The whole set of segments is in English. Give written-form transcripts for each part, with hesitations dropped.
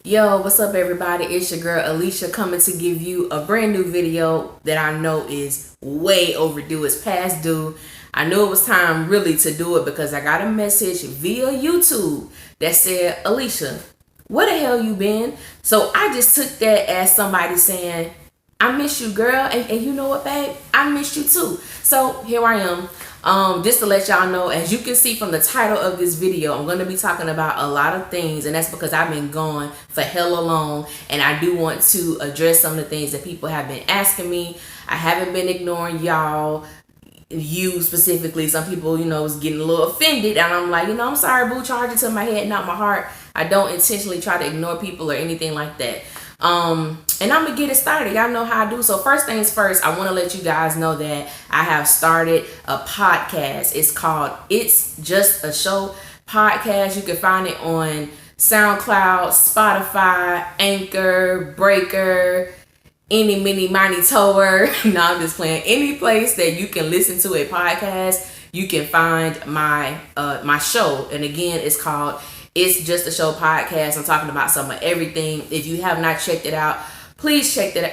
Yo, what's up everybody? It's your girl Alicia coming to give you a brand new video that I know is way overdue. It's past due. I knew it was time really to do it because I got a message via YouTube that said, Alicia, where the hell you been? So I just took that as somebody saying, I miss you, girl. And you know what, babe? I miss you too. So here I am. Just to let y'all know, as you can see from the title of this video, I'm going to be talking about a lot of things, and that's because I've been gone for hella long, and I do want to address some of the things that people have been asking me. I haven't been ignoring y'all, you specifically. Some people, is getting a little offended, and I'm like, I'm sorry, boo, charge it to my head, not my heart. I don't intentionally try to ignore people or anything like that. And I'm gonna get it started. Y'all know how I do. So first things first, I want to let you guys know that I have started a podcast. It's called It's Just a Show podcast. You can find it on SoundCloud, Spotify, Anchor, Breaker, any mini mighty tower. No, I'm just playing. Any place that you can listen to a podcast, you can find my my show. And again, it's called It's Just a Show podcast. I'm talking about some of everything. If you have not checked it out, please check it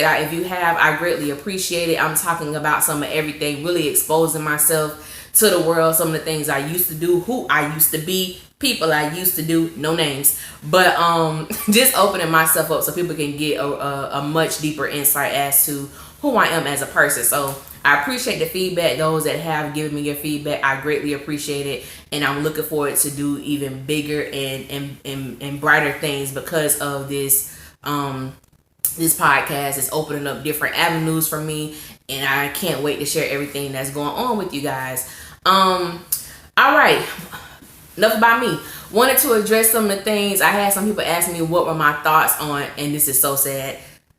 out. If you have, I greatly appreciate it. I'm talking about some of everything, really exposing myself to the world, some of the things I used to do, who I used to be, people I used to do, no names, but just opening myself up so people can get a much deeper insight as to who I am as a person. So I appreciate the feedback. Those that have given me your feedback, I greatly appreciate it, and I'm looking forward to do even bigger and brighter things because of this this podcast. Is opening up different avenues for me, and I can't wait to share everything that's going on with you guys. All right, enough about me. Wanted to address some of the things. I had some people ask me what were my thoughts on, and this is so sad.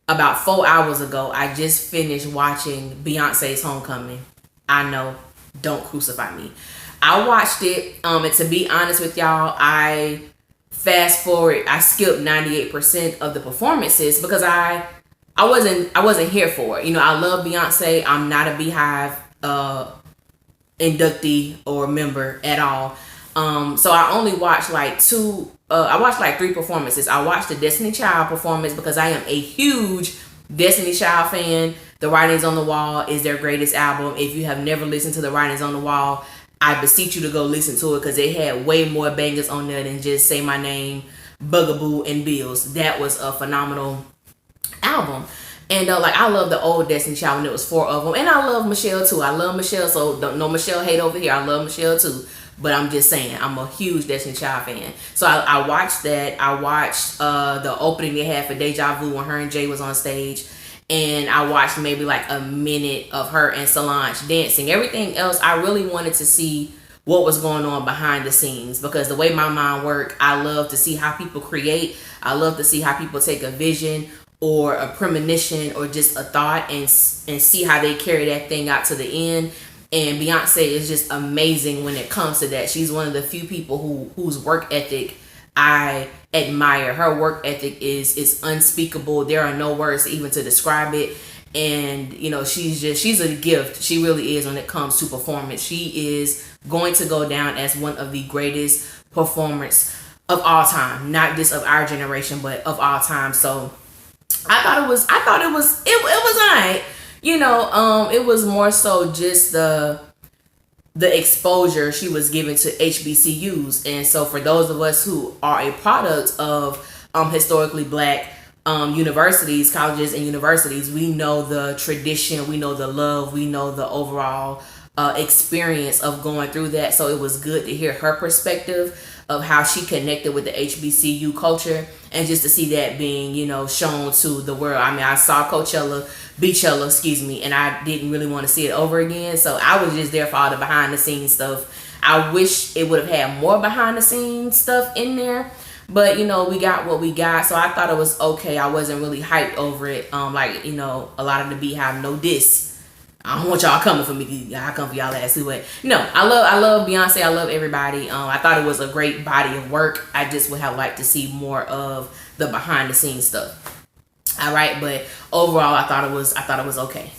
About 4 hours ago, I just finished watching Beyonce's Homecoming. I know, don't crucify me. I watched it, and to be honest with y'all, I fast forward, I skipped 98% of the performances because I wasn't here for it. I love Beyonce. I'm not a Beehive inductee or member at all. So I only watched like I watched like 3 performances. I watched the Destiny Child performance because I am a huge Destiny Child fan. The Writings on the Wall is their greatest album. If you have never listened to The Writings on the Wall, I beseech you to go listen to it because they had way more bangers on there than just Say My Name, Bugaboo, and Bills. That was a phenomenal album. And I love the old Destiny Child when it was 4 of them. And I love Michelle too. I love Michelle, so don't no Michelle hate over here. I love Michelle too. But I'm just saying, I'm a huge Destiny Child fan. So I watched that. I watched the opening they had for Deja Vu when her and Jay was on stage. And I watched maybe like a minute of her and Solange dancing. Everything else, I really wanted to see what was going on behind the scenes. Because the way my mind works, I love to see how people create. I love to see how people take a vision or a premonition or just a thought and see how they carry that thing out to the end. And Beyonce is just amazing when it comes to that. She's one of the few people whose work ethic I admire. Her work ethic is unspeakable. There are no words even to describe it. And she's a gift. She really is when it comes to performance. She is going to go down as one of the greatest performers of all time, not just of our generation, but of all time. So I thought it was alright. It was more so just the exposure she was given to HBCUs. And so for those of us who are a product of historically black universities, colleges and universities, we know the tradition, we know the love, we know the overall experience of going through that. So it was good to hear her perspective of how she connected with the HBCU culture, and just to see that being, shown to the world. I mean, I saw Beachella, and I didn't really want to see it over again. So I was just there for all the behind the scenes stuff. I wish it would have had more behind the scenes stuff in there, but we got what we got. So I thought it was okay. I wasn't really hyped over it. A lot of the Beehive, no diss. I don't want y'all coming for me. I come for y'all ass too. But no, I love Beyonce. I love everybody. I thought it was a great body of work. I just would have liked to see more of the behind the scenes stuff. All right, but overall, I thought it was okay.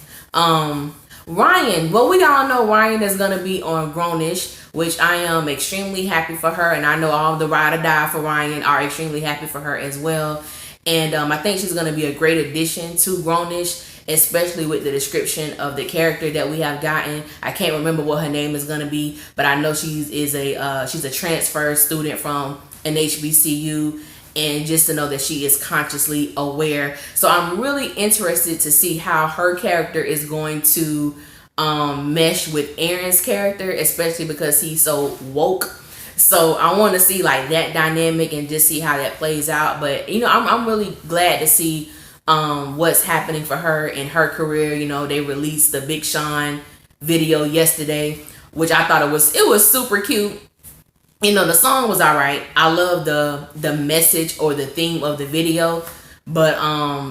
Ryan. Well, we all know Ryan is going to be on GROWNish, which I am extremely happy for her. And I know all the ride or die for Ryan are extremely happy for her as well. And I think she's going to be a great addition to GROWNish, especially with the description of the character that we have gotten. I can't remember what her name is going to be, but I know she's a transfer student from an HBCU, and just to know that she is consciously aware. So I'm really interested to see how her character is going to mesh with Aaron's character, especially because he's so woke. So I want to see like that dynamic and just see how that plays out. But you know, I'm really glad to see what's happening for her in her career. You know, they released the Big Sean video yesterday, which I thought it was super cute. You know, the song was all right. I love the message or the theme of the video, but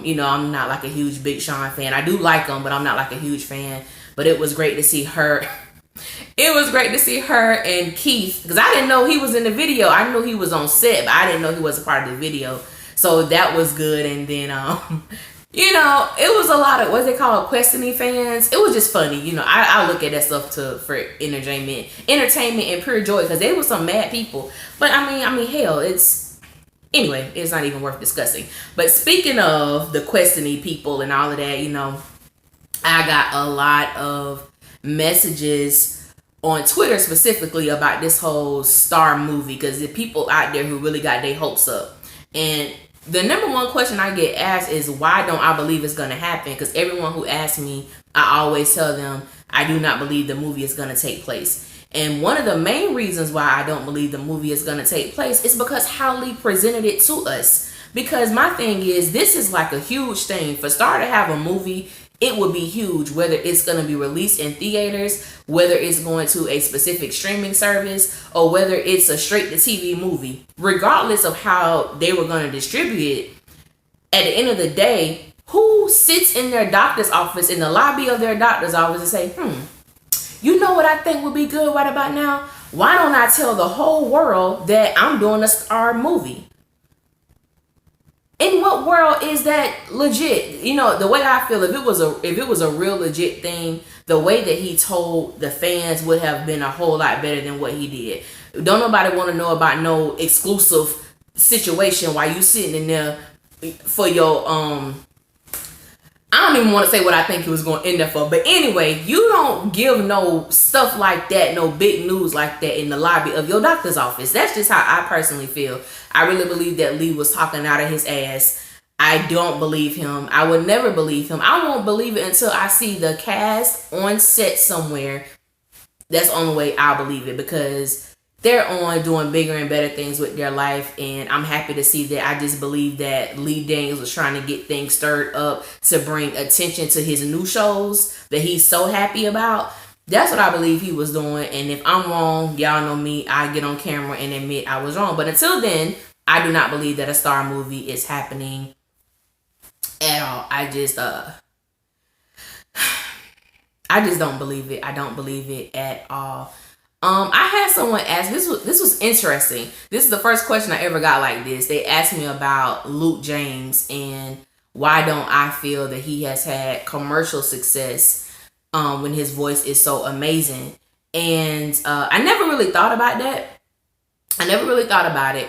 you know, I'm not like a huge Big Sean fan. I do like him, but I'm not like a huge fan. But it was great to see her. It was great to see her and Keith, because I didn't know he was in the video. I knew he was on set, but I didn't know he was a part of the video. So that was good. And then you know, it was a lot of, what's it called, questioning fans. It was just funny. You know, I look at that stuff for entertainment and pure joy, because they were some mad people. But I mean, hell, anyway, it's not even worth discussing. But speaking of the questioning people and all of that, you know, I got a lot of messages on Twitter specifically about this whole Star movie, because the people out there who really got their hopes up. And the number one question I get asked is, why don't I believe it's going to happen? Because everyone who asks me, I always tell them I do not believe the movie is going to take place. And one of the main reasons why I don't believe the movie is going to take place is because how Lee presented it to us. Because my thing is, this is like a huge thing. For Star to have a movie, it would be huge, whether it's going to be released in theaters, whether it's going to a specific streaming service, or whether it's a straight to TV movie. Regardless of how they were going to distribute it, at the end of the day, who sits in their doctor's office, in the lobby of their doctor's office, and say, you know what I think would be good right about now? Why don't I tell the whole world that I'm doing a Star movie? In what world is that legit? You know, the way I feel, if it was a real legit thing, the way that he told the fans would have been a whole lot better than what he did. Don't nobody want to know about no exclusive situation while you sitting in there for your I don't even want to say what I think he was going to end up for. But anyway, you don't give no stuff like that, no big news like that in the lobby of your doctor's office. That's just how I personally feel. I really believe that Lee was talking out of his ass. I don't believe him. I would never believe him. I won't believe it until I see the cast on set somewhere. That's the only way I'll believe it, because they're on doing bigger and better things with their life, and I'm happy to see that. I just believe that Lee Daniels was trying to get things stirred up to bring attention to his new shows that he's so happy about. That's what I believe he was doing, and if I'm wrong, y'all know me, I get on camera and admit I was wrong. But until then, I do not believe that a Star movie is happening at all. I just don't believe it. I don't believe it at all. I had someone ask, this was interesting. This is the first question I ever got like this. They asked me about Luke James and why don't I feel that he has had commercial success when his voice is so amazing. And I never really thought about that. I never really thought about it.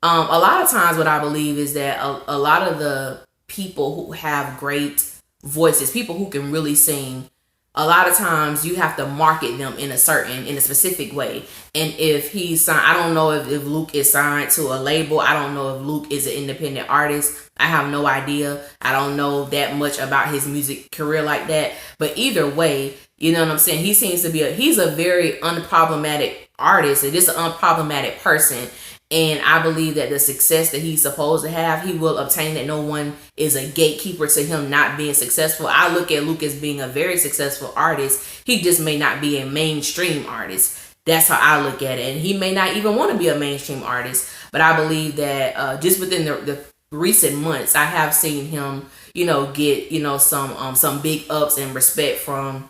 A lot of times what I believe is that a lot of the people who have great voices, people who can really sing, a lot of times you have to market them in a specific way. And if he's signed, I don't know if Luke is signed to a label. I don't know if Luke is an independent artist. I have no idea. I don't know that much about his music career like that. But either way, you know what I'm saying? He seems to be he's a very unproblematic artist and just an unproblematic person. And I believe that the success that he's supposed to have, he will obtain, that no one is a gatekeeper to him not being successful. I look at Luke as being a very successful artist. He just may not be a mainstream artist. That's how I look at it. And he may not even want to be a mainstream artist. But I believe that just within the recent months, I have seen him, you know, get, you know, some big ups and respect from,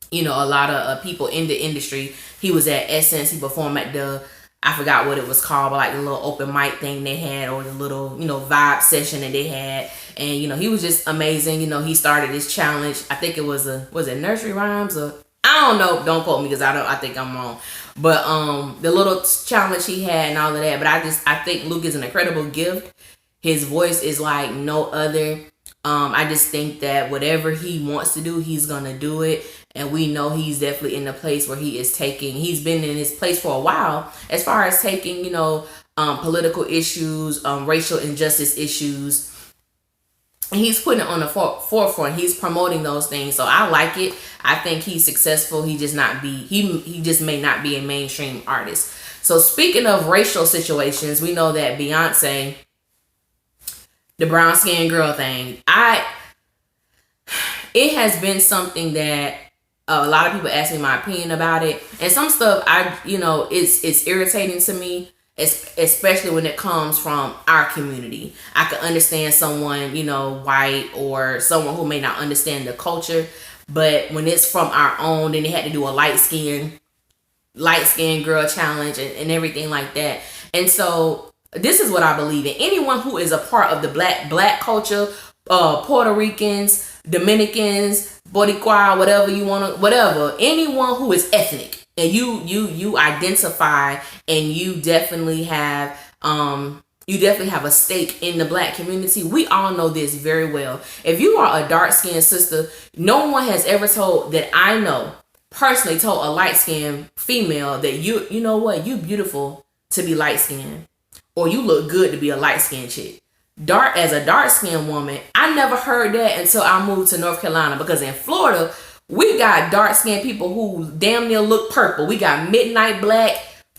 you know, a lot of people in the industry. He was at Essence. He performed at the I forgot what it was called, but like the little open mic thing they had, or the little, vibe session that they had. And, he was just amazing. He started this challenge. I think it was it nursery rhymes, or I don't know. Don't quote me, because I think I'm wrong. But the little challenge he had and all of that. But I think Luke is an incredible gift. His voice is like no other. I just think that whatever he wants to do, he's gonna do it. And we know he's definitely in the place where he's been in his place for a while, as far as taking, political issues, racial injustice issues. He's putting it on the forefront. He's promoting those things. So I like it. I think he's successful. He just may not be a mainstream artist. So speaking of racial situations, we know that Beyonce, the brown skinned girl thing, it has been something that a lot of people ask me my opinion about it. And some stuff it's irritating to me, especially when it comes from our community. I could understand someone, white, or someone who may not understand the culture, but when it's from our own, then they had to do a light skinned girl challenge and everything like that. And so this is what I believe in. Anyone who is a part of the black culture, Puerto Ricans, Dominicans, Boricua, whatever, anyone who is ethnic, and you identify, and you definitely have a stake in the black community. We all know this very well. If you are a dark-skinned sister, no one has ever that I know personally told a light-skinned female that you know what, you beautiful to be light-skinned, or you look good to be a light-skinned chick. As a dark-skinned woman, I never heard that until I moved to North Carolina, because in Florida, we got dark-skinned people who damn near look purple. We got midnight black,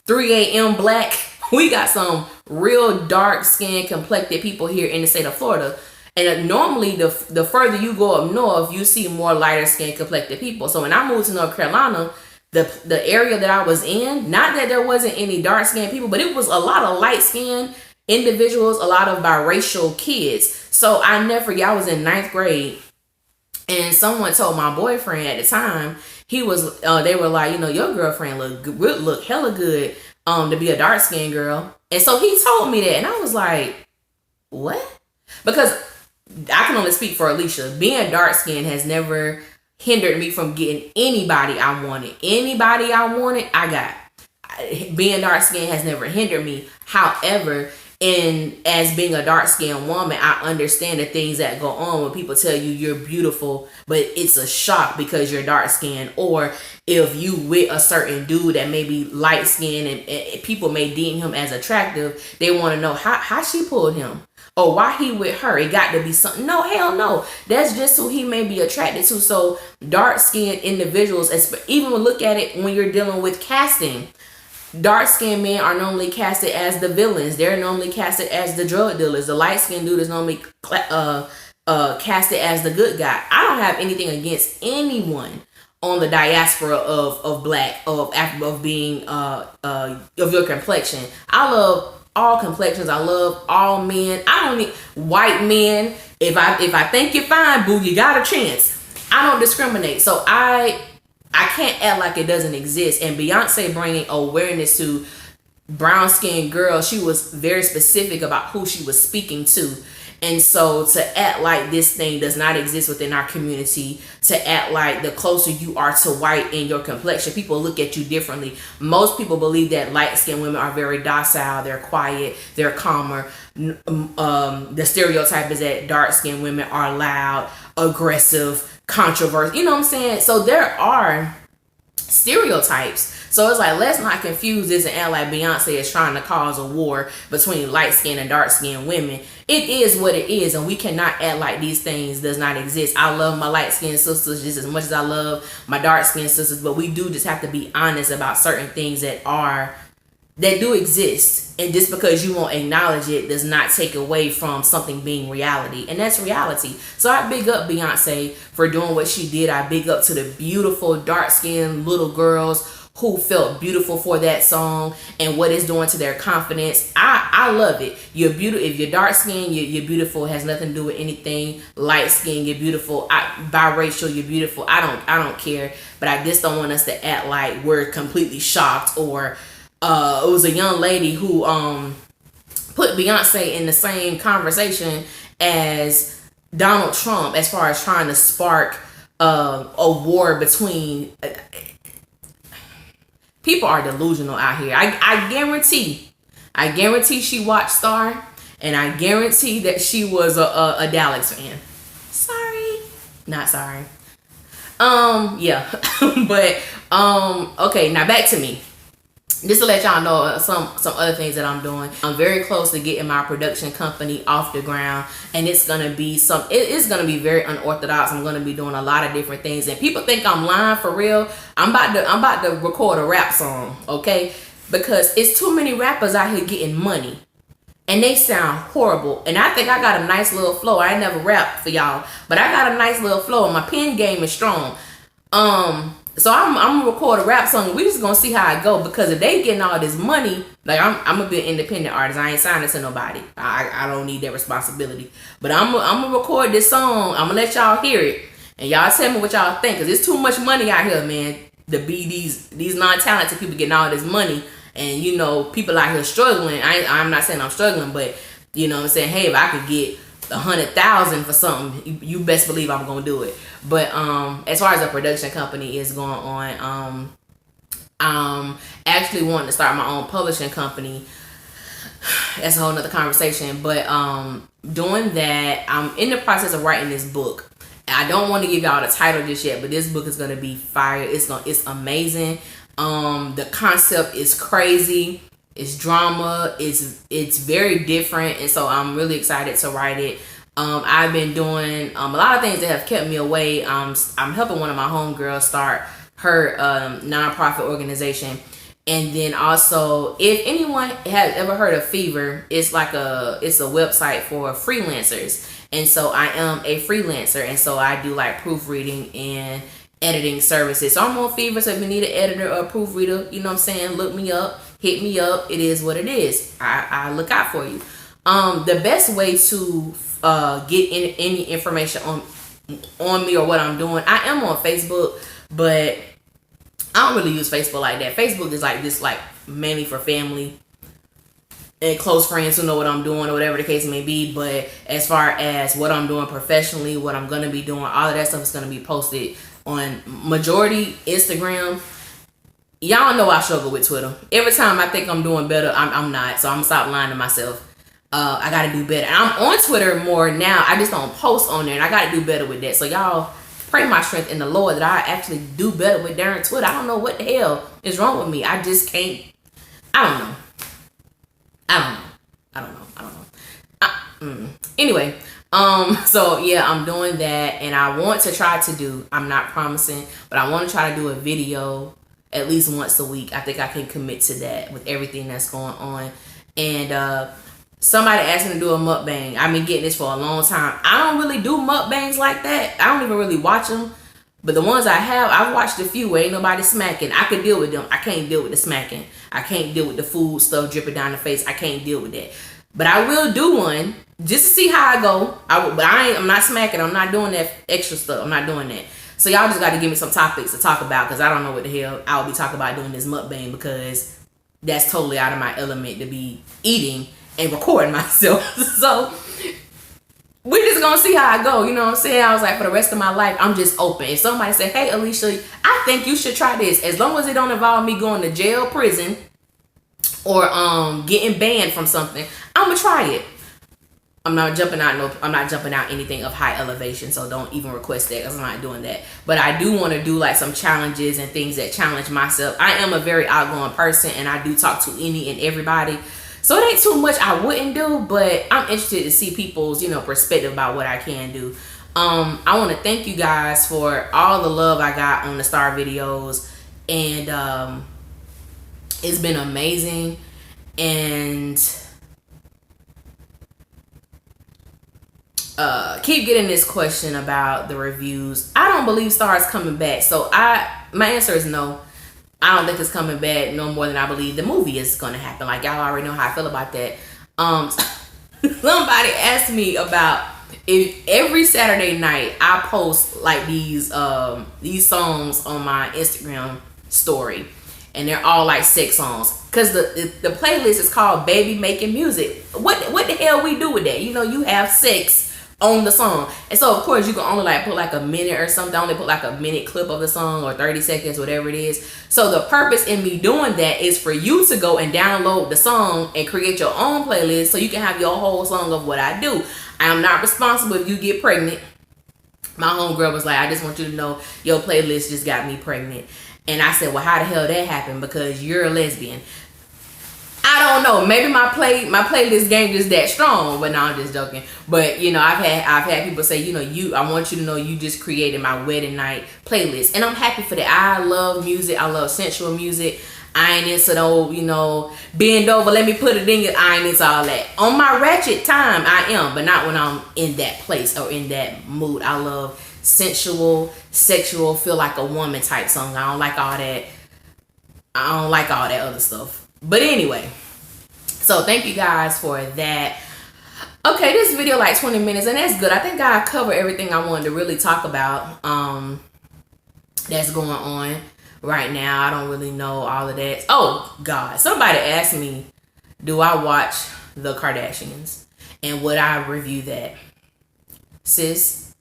3 a.m. black. We got some real dark-skinned, complected people here in the state of Florida. And normally, the further you go up north, you see more lighter-skinned, complected people. So when I moved to North Carolina, the area that I was in, not that there wasn't any dark-skinned people, but it was a lot of light-skinned individuals, a lot of biracial kids. So I never forget, I was in 9th grade, and someone told my boyfriend at the time, they were like, your girlfriend look hella good to be a dark-skinned girl. And so he told me that, and I was like, what? Because I can only speak for Alicia. Being dark-skinned has never hindered me from getting anybody I wanted. Anybody I wanted, I got. Being dark-skinned has never hindered me. However, and as being a dark-skinned woman, I understand the things that go on when people tell you you're beautiful, but it's a shock because you're dark-skinned. Or if you with a certain dude that may be light-skinned, and people may deem him as attractive, they want to know how she pulled him, or why he with her. It got to be something. No, hell no. That's just who he may be attracted to. So dark-skinned individuals, even look at it when you're dealing with casting. Dark-skinned men are normally casted as the villains. They're normally casted as the drug dealers. The light-skinned dude is normally casted as the good guy. I don't have anything against anyone on the diaspora of black, of being of your complexion. I love all complexions. I love all men. I don't need white men. If I think you're fine, boo, you got a chance. I don't discriminate. So I can't act like it doesn't exist. And Beyonce bringing awareness to brown-skinned girls, she was very specific about who she was speaking to. And so to act like this thing does not exist within our community, to act like the closer you are to white in your complexion, people look at you differently. Most people believe that light-skinned women are very docile, they're quiet, they're calmer. The stereotype is that dark-skinned women are loud, aggressive, controversial. You know what I'm saying? So there are stereotypes. So it's like, let's not confuse this and act like Beyonce is trying to cause a war between light-skinned and dark-skinned women. It is what it is, and we cannot act like these things does not exist. I love my light-skinned sisters just as much as I love my dark-skinned sisters, but we do just have to be honest about certain things that do exist. And just because you won't acknowledge it does not take away from something being reality. And that's reality. So I big up Beyonce for doing what she did. I big up to the beautiful dark-skinned little girls who felt beautiful for that song and what it's doing to their confidence. I love it. You're beautiful. If you're dark-skinned, you're beautiful. It has nothing to do with anything. Light-skinned, you're beautiful. Biracial, you're beautiful. I don't care. But I just don't want us to act like we're completely shocked or it was a young lady who put Beyonce in the same conversation as Donald Trump as far as trying to spark a war between people are delusional out here. I guarantee she watched Star, and I guarantee that she was a Dallas fan. Sorry, not sorry. Yeah, but okay. Now back to me. Just to let y'all know some other things that I'm doing. I'm very close to getting my production company off the ground, and it's gonna be it is gonna be very unorthodox. I'm gonna be doing a lot of different things, and people think I'm lying for real. I'm about to record a rap song, okay? Because it's too many rappers out here getting money, and they sound horrible. And I think I got a nice little flow. I ain't never rapped for y'all, but I got a nice little flow, and my pen game is strong. So I'm gonna record a rap song, and we just gonna see how it go. Because if they getting all this money, like I'm a bit independent artist. I ain't signing to nobody. I don't need that responsibility. But I'm gonna record this song. I'm gonna let y'all hear it, and y'all tell me what y'all think. Cause it's too much money out here, man. To be these non-talented people getting all this money, and you know people out here struggling. I'm not saying I'm struggling, but you know what I'm saying, hey, if I could get 100,000 for something, you best believe I'm gonna do it. But as far as a production company is going on, I'm actually wanting to start my own publishing company. That's a whole nother conversation. But doing that, I'm in the process of writing this book. I don't want to give y'all the title just yet, but this book is gonna be fire. It's amazing. The concept is crazy. It's drama. It's very different, and so I'm really excited to write it. I've been doing a lot of things that have kept me away. I'm helping one of my homegirls start her nonprofit organization, and then also, if anyone has ever heard of Fever, it's a website for freelancers, and so I am a freelancer, and so I do like proofreading and editing services. So I'm on Fever, so if you need an editor or a proofreader, you know what I'm saying, look me up. Hit me up. It is what it is. I look out for you. The best way to get any information on me or what I'm doing, I am on Facebook, but I don't really use Facebook like that. Facebook is like this, like mainly for family and close friends who know what I'm doing or whatever the case may be. But as far as what I'm doing professionally, what I'm gonna be doing, all of that stuff is gonna be posted on majority Instagram. Y'all know I struggle with Twitter. Every time I think I'm doing better, I'm not. So I'm gonna stop lying to myself. I gotta do better. And I'm on Twitter more now. I just don't post on there, and I gotta do better with that. So y'all pray my strength in the Lord that I actually do better with Darren Twitter. I don't know what the hell is wrong with me. I just can't. I don't know. Anyway, so yeah, I'm doing that, and I want to try to do. I'm not promising, but I want to try to do a video at least once a week. I think I can commit to that with everything that's going on. And somebody asked me to do a mukbang. I've been getting this for a long time. I don't really do mukbangs like that. I don't even really watch them. But the ones I have, I've watched a few where ain't nobody smacking. I could deal with them. I can't deal with the smacking. I can't deal with the food stuff dripping down the face. I can't deal with that. But I will do one just to see how I go. I'm not smacking. I'm not doing that extra stuff. I'm not doing that. So y'all just got to give me some topics to talk about, because I don't know what the hell I'll be talking about doing this mukbang, because that's totally out of my element to be eating and recording myself. So we're just gonna see how I go. You know what I'm saying? I was like, for the rest of my life, I'm just open. If somebody say, hey, Alicia, I think you should try this, as long as it don't involve me going to jail, prison, or getting banned from something, I'm gonna try it. I'm not jumping out anything of high elevation, so don't even request that, because I'm not doing that. But I do want to do like some challenges and things that challenge myself. I am a very outgoing person, and I do talk to any and everybody. So it ain't too much I wouldn't do, but I'm interested to see people's, perspective about what I can do. I want to thank you guys for all the love I got on the Star videos, and it's been amazing. And keep getting this question about the reviews. I don't believe Star is coming back, so my answer is no. I don't think it's coming back no more than I believe the movie is going to happen. Like, y'all already know how I feel about that. Somebody asked me about if every Saturday night I post like these songs on my Instagram story, and they're all like sex songs. Cause the playlist is called Baby Making Music. What the hell we do with that? You know, you have sex on the song, and so of course you can only like put like a minute or something. Only put like a minute clip of the song or 30 seconds, whatever it is. So the purpose in me doing that is for you to go and download the song and create your own playlist, so you can have your whole song of what I do. I am not responsible if you get pregnant. My homegirl was like, I just want you to know your playlist just got me pregnant. And I said, well, how the hell that happened? Because you're a lesbian. I don't know. Maybe my playlist game is that strong, but no, I'm just joking. But you know, I've had people say, you know, I want you to know you just created my wedding night playlist, and I'm happy for that. I love music. I love sensual music. I ain't into no, you know, bend over, let me put it in you. I ain't into all that. On my ratchet time, I am, but not when I'm in that place or in that mood. I love sensual, sexual, feel like a woman type song. I don't like all that. I don't like all that other stuff. But anyway, so thank you guys for that. Okay, this video like 20 minutes, and that's good. I think I covered everything I wanted to really talk about that's going on right now. I don't really know all of that. Oh God, somebody asked me, do I watch the Kardashians and would I review that? Sis,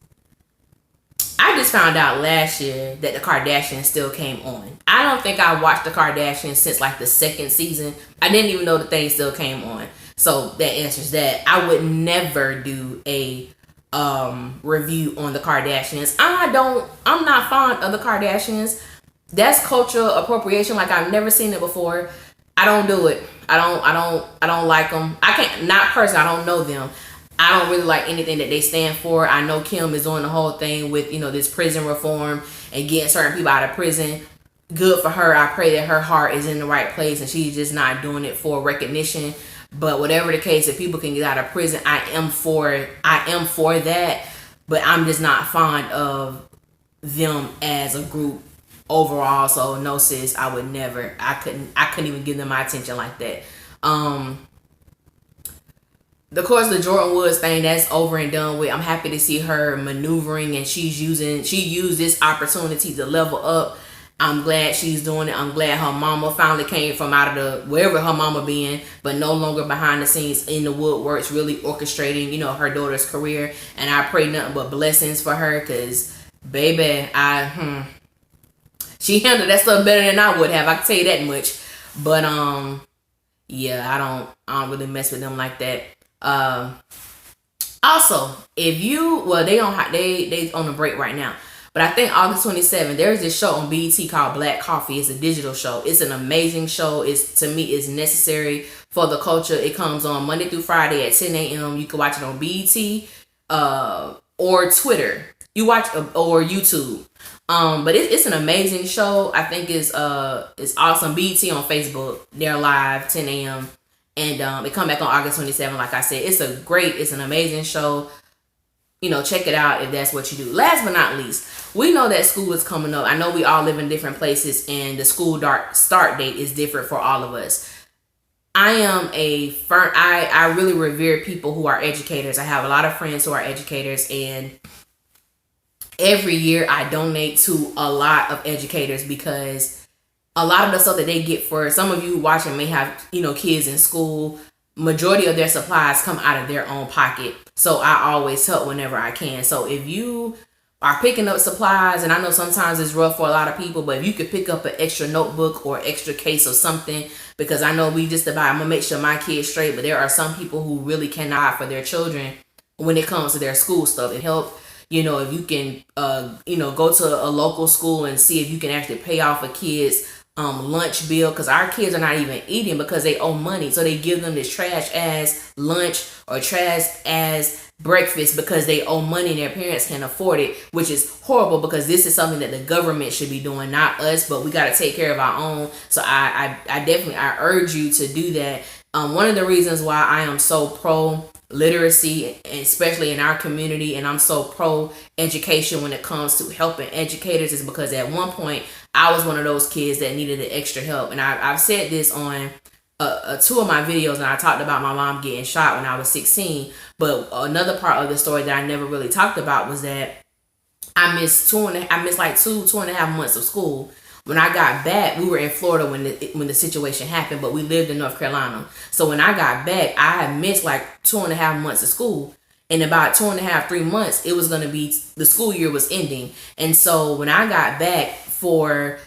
I just found out last year that the Kardashians still came on. I don't think I watched the Kardashians since like the second season. I didn't even know the thing still came on. So that answers that. I would never do a review on the Kardashians. I'm not fond of the Kardashians. That's cultural appropriation. Like, I've never seen it before. I don't do it. I don't like them. I can't, not personally, I don't know them. I don't really like anything that they stand for. I know Kim is doing the whole thing with, you know, this prison reform and getting certain people out of prison. Good for her. I pray that her heart is in the right place and she's just not doing it for recognition. But whatever the case, if people can get out of prison, I am for that. But I'm just not fond of them as a group overall. So no, sis, I would never. I couldn't even give them my attention like that. Of course, the Jordan Woods thing, that's over and done with. I'm happy to see her maneuvering, and she used this opportunity to level up. I'm glad she's doing it. I'm glad her mama finally came from out of the wherever her mama been, but no longer behind the scenes in the woodworks, really orchestrating, you know, her daughter's career. And I pray nothing but blessings for her, because baby, she handled that stuff better than I would have. I can tell you that much. But yeah, I don't really mess with them like that. Also, if you, well, they on a break right now, but I think August 27th, there's this show on BET called Black Coffee. It's a digital show. It's an amazing show. To me, it's necessary for the culture. It comes on Monday through Friday at 10 a.m. You can watch it on BET or Twitter. You watch or YouTube. But it's an amazing show. I think it's awesome. BET on Facebook. They're live 10 a.m. And it come back on August 27th. Like I said, it's an amazing show. You know, check it out if that's what you do. Last but not least, we know that school is coming up. I know we all live in different places, and the school start date is different for all of us. I really revere people who are educators. I have a lot of friends who are educators, and every year I donate to a lot of educators, because a lot of the stuff that they get, for some of you watching may have, you know, kids in school, majority of their supplies come out of their own pocket. So I always help whenever I can. So if you are picking up supplies, and I know sometimes it's rough for a lot of people, but if you could pick up an extra notebook or extra case or something, because I know I'm gonna make sure my kids straight, but there are some people who really cannot for their children when it comes to their school stuff. And help, you know, if you can, go to a local school and see if you can actually pay off a kid's lunch bill, because our kids are not even eating because they owe money. So they give them this trash ass lunch or trash ass breakfast because they owe money and their parents can't afford it, which is horrible, because this is something that the government should be doing, not us, but we got to take care of our own. So I definitely urge you to do that. One of the reasons why I am so pro literacy, especially in our community, and I'm so pro education when it comes to helping educators, is because at one point I was one of those kids that needed the extra help. And I've said this on two of my videos, and I talked about my mom getting shot when I was 16. But another part of the story that I never really talked about was that I missed two and a half months of school When I got back, we were in Florida when the situation happened, but we lived in North Carolina. So when I got back, I had missed like 2.5 months of school. In about 2.5, 3 months, it was gonna be, the school year was ending. And so when I got back for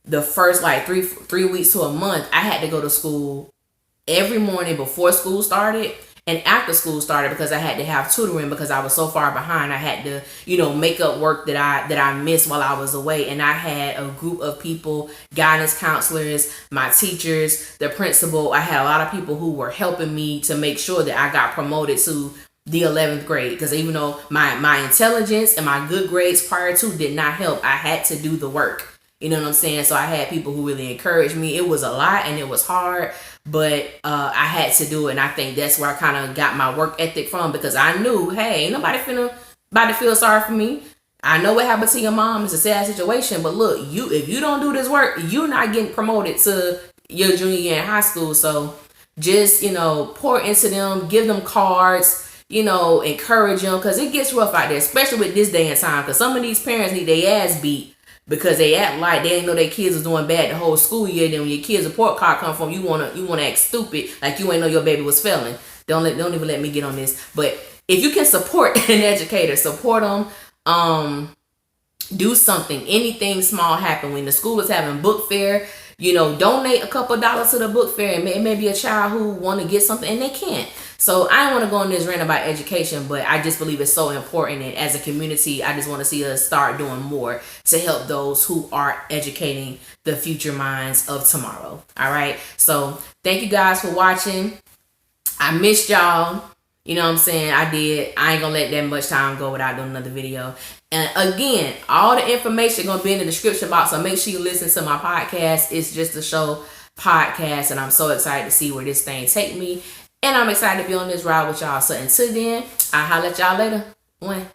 the first like three weeks to a month, I had to go to school every morning before school started and after school started, because I had to have tutoring because I was so far behind. I had to, make up work that I missed while I was away. And I had a group of people, guidance counselors, my teachers, the principal. I had a lot of people who were helping me to make sure that I got promoted to the 11th grade, because even though my intelligence and my good grades prior to did not help, I had to do the work. You know what I'm saying? So I had people who really encouraged me. It was a lot and it was hard, but I had to do it. And I think that's where I kind of got my work ethic from, because I knew, hey, ain't nobody about to feel sorry for me. I know what happened to your mom. It's a sad situation, but look, if you don't do this work, you're not getting promoted to your junior year in high school. So just, pour into them, give them cards, encourage them, because it gets rough out there, especially with this day and time, because some of these parents need their ass beat because they act like they didn't know their kids was doing bad the whole school year. Then when your kid's report card come from, you wanna act stupid, like you ain't know your baby was failing. Don't even let me get on this. But if you can support an educator, support them. Do something. Anything small happen. When the school is having book fair, donate a couple dollars to the book fair, and maybe a child who want to get something and they can't. So I don't want to go on this rant about education, but I just believe it's so important. And as a community, I just want to see us start doing more to help those who are educating the future minds of tomorrow. All right. So thank you guys for watching. I missed y'all. You know what I'm saying? I did. I ain't gonna let that much time go without doing another video. And again, all the information gonna be in the description box, so make sure you listen to my podcast. It's Just a Show podcast, and I'm so excited to see where this thing take me. And I'm excited to be on this ride with y'all. So until then, I'll holler at y'all later. One.